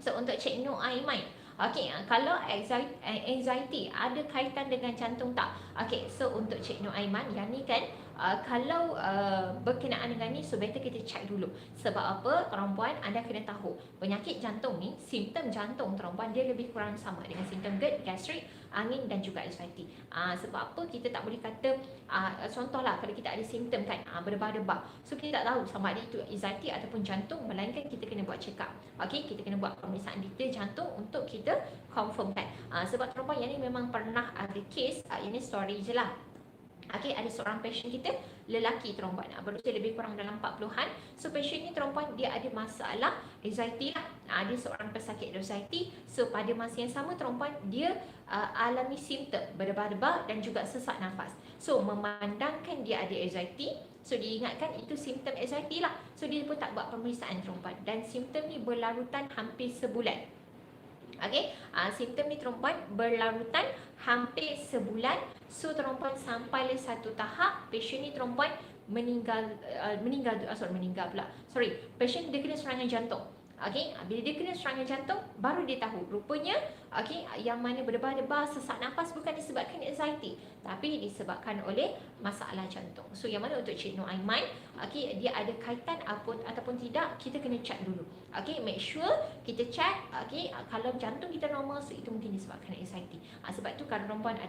So untuk Cik Nur Aiman, okey, kalau anxiety ada kaitan dengan jantung tak? Okey, so untuk Cik Nur Aiman, yang ni kan kalau berkenaan dengan ni, so better kita check dulu. Sebab apa? Perempuan, anda kena tahu penyakit jantung ni, simptom jantung perempuan dia lebih kurang sama dengan simptom GERD, gastrik, angin dan juga anxiety. Sebab apa kita tak boleh kata contohlah kalau kita ada simptom kan berdebar-debar, so kita tak tahu sama ada itu anxiety ataupun jantung, melainkan kita kena buat check up. Okey, kita kena buat pemeriksaan detail jantung untuk kita confirmkan. Sebab perempuan yang ni memang pernah ada kes, yang ni story je lah. Okey, ada seorang pasien kita, lelaki perempuan, berusia lebih kurang dalam 40-an. So pasien ni perempuan, dia ada masalah anxiety lah. Dia seorang pesakit anxiety. So pada masa yang sama perempuan dia alami simptom berdebar-debar dan juga sesak nafas. So memandangkan dia ada anxiety, so dia ingatkan itu simptom anxiety lah. So dia pun tak buat pemeriksaan perempuan, dan simptom ni berlarutan hampir sebulan. Okey, simptom ni perempuan berlarutan hampir sebulan. So perempuan sampai satu tahap pasien ni perempuan meninggal pula. Pasien dia kena serangan jantung. Okey, bila dia kena serangan jantung, baru dia tahu rupanya okey, yang mana berdebar-debar, sesak nafas bukan disebabkan anxiety, tapi disebabkan oleh masalah jantung. So yang mana untuk Cik Nur Aiman, okey, dia ada kaitan ataupun tidak, kita kena check dulu. Okey, make sure kita check. Okey, kalau jantung kita normal, so itu mungkin disebabkan anxiety. Sebab tu kalau perempuan ada